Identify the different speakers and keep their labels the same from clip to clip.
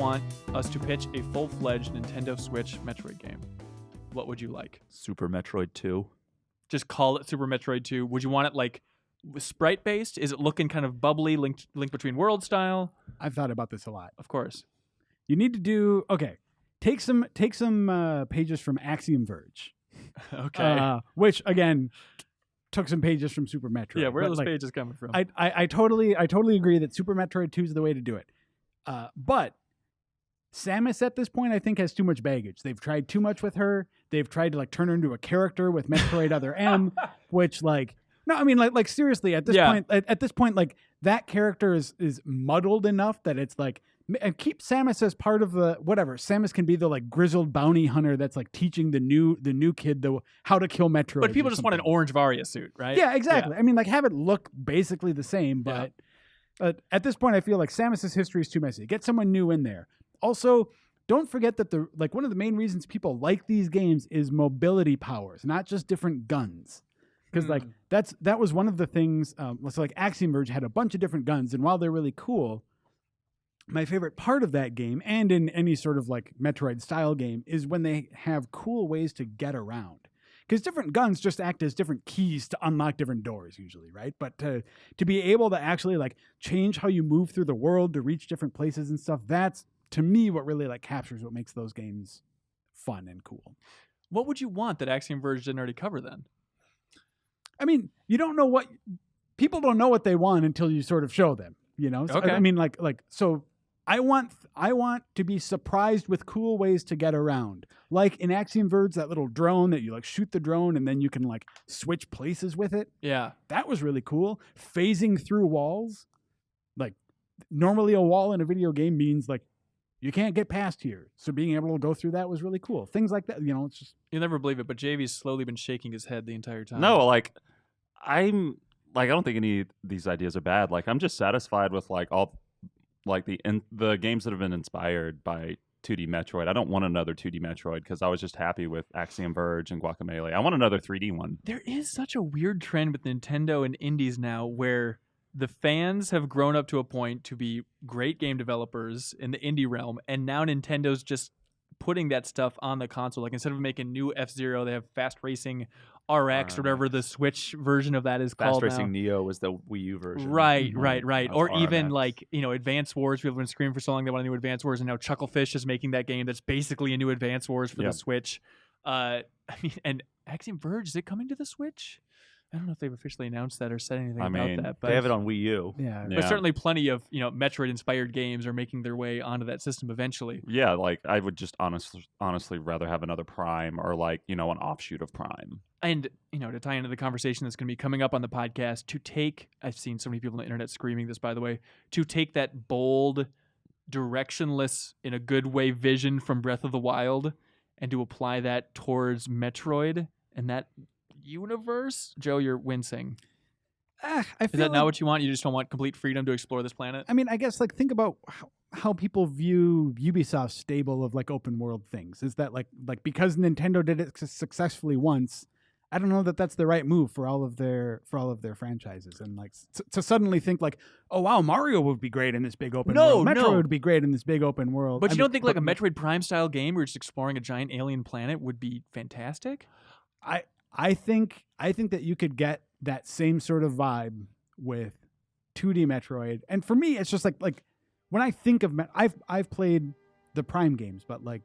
Speaker 1: want us to pitch a full-fledged Nintendo Switch Metroid game, what would you like?
Speaker 2: Super Metroid 2.
Speaker 1: Just call it Super Metroid 2. Would you want it like sprite-based? Is it looking kind of bubbly, Link Between Worlds style?
Speaker 3: I've thought about this a lot.
Speaker 1: Of course.
Speaker 3: You need to do take some pages from Axiom Verge.
Speaker 1: Okay.
Speaker 3: Which again took some pages from Super Metroid.
Speaker 1: Yeah, where are
Speaker 3: but,
Speaker 1: those pages coming from?
Speaker 3: I totally agree that Super Metroid 2 is the way to do it. But Samus at this point I think has too much baggage. They've tried too much with her. They've tried to like turn her into a character with Metroid Other M, which like no, I mean like seriously at this point like that character is muddled enough that it's like, and keep Samus as part of the whatever. Samus can be the like grizzled bounty hunter that's like teaching the new kid how to kill Metroid.
Speaker 1: But people just want an orange Varia suit, right?
Speaker 3: Yeah, exactly. Yeah. I mean, like have it look basically the same, but at this point, I feel like Samus's history is too messy. Get someone new in there. Also, don't forget that one of the main reasons people like these games is mobility powers, not just different guns. Because like that was one of the things. So like Axiom Verge had a bunch of different guns, and while they're really cool, my favorite part of that game, and in any sort of like Metroid style game, is when they have cool ways to get around. Because different guns just act as different keys to unlock different doors usually, right? But to be able to actually like change how you move through the world to reach different places and stuff, that's to me what really like captures what makes those games fun and cool.
Speaker 1: What would you want that Axiom Verge didn't already cover then?
Speaker 3: I mean, you don't know what people don't know what they want until you sort of show them, you know? So,
Speaker 1: okay.
Speaker 3: I mean so I want to be surprised with cool ways to get around. Like in Axiom Verge, that little drone that you like shoot the drone and then you can like switch places with it.
Speaker 1: Yeah.
Speaker 3: That was really cool. Phasing through walls. Like normally a wall in a video game means like you can't get past here. So being able to go through that was really cool. Things like that, you know, it's just...
Speaker 1: You'll never believe it, but Javy's slowly been shaking his head the entire time.
Speaker 2: No, like I don't think any of these ideas are bad. Like I'm just satisfied with like all like the games that have been inspired by 2D Metroid. I don't want another 2D Metroid because I was just happy with Axiom Verge and Guacamelee. I want another 3D one.
Speaker 1: There is such a weird trend with Nintendo and indies now where the fans have grown up to a point to be great game developers in the indie realm, and now Nintendo's just putting that stuff on the console. Like instead of making new F-Zero, they have Fast Racing RX or whatever the Switch version of that is called.
Speaker 2: Fast Racing Neo was the Wii U version.
Speaker 1: Right. Or
Speaker 2: RMX.
Speaker 1: even like, you know, Advance Wars. People have been screaming for so long they want a new Advance Wars, and now Chucklefish is making that game that's basically a new Advance Wars for the Switch. I mean, and Axiom Verge, is it coming to the Switch? I don't know if they've officially announced that or said anything about that. But
Speaker 2: they have it on Wii U.
Speaker 3: Yeah.
Speaker 1: But certainly plenty of, you know, Metroid-inspired games are making their way onto that system eventually.
Speaker 2: Yeah, like I would just honestly rather have another Prime or like, you know, an offshoot of Prime.
Speaker 1: And, you know, to tie into the conversation that's going to be coming up on the podcast, I've seen so many people on the internet screaming this, by the way, to take that bold, directionless, in a good way, vision from Breath of the Wild and to apply that towards Metroid and that universe. Joe, you're wincing.
Speaker 3: I feel
Speaker 1: Is that not what you want? You just don't want complete freedom to explore this planet?
Speaker 3: I mean, I guess like think about how people view Ubisoft's stable of like open world things. Is that like because Nintendo did it successfully once, I don't know that that's the right move for all of their franchises. And like to suddenly think like, oh wow, Mario would be great in this big open world. Metroid would be great in this big open world.
Speaker 1: But you don't think like a Metroid Prime style game where you're just exploring a giant alien planet would be fantastic?
Speaker 3: I think that you could get that same sort of vibe with 2D Metroid. And for me, it's just like when I think of I've played the Prime games, but like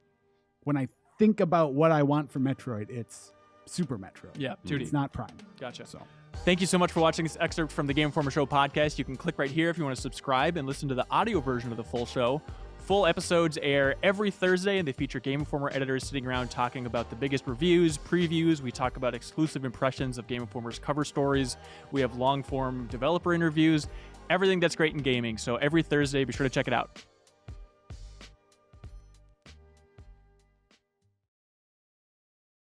Speaker 3: when I think about what I want from Metroid, it's Super Metroid.
Speaker 1: Yeah, 2D.
Speaker 3: It's not Prime.
Speaker 1: Gotcha.
Speaker 3: So
Speaker 1: thank you so much for watching this excerpt from the Game Informer Show podcast. You can click right here if you want to subscribe and listen to the audio version of the full show. Full episodes air every Thursday, and they feature Game Informer editors sitting around talking about the biggest reviews, previews. We talk about exclusive impressions of Game Informer's cover stories. We have long-form developer interviews, everything that's great in gaming. So every Thursday, be sure to check it out.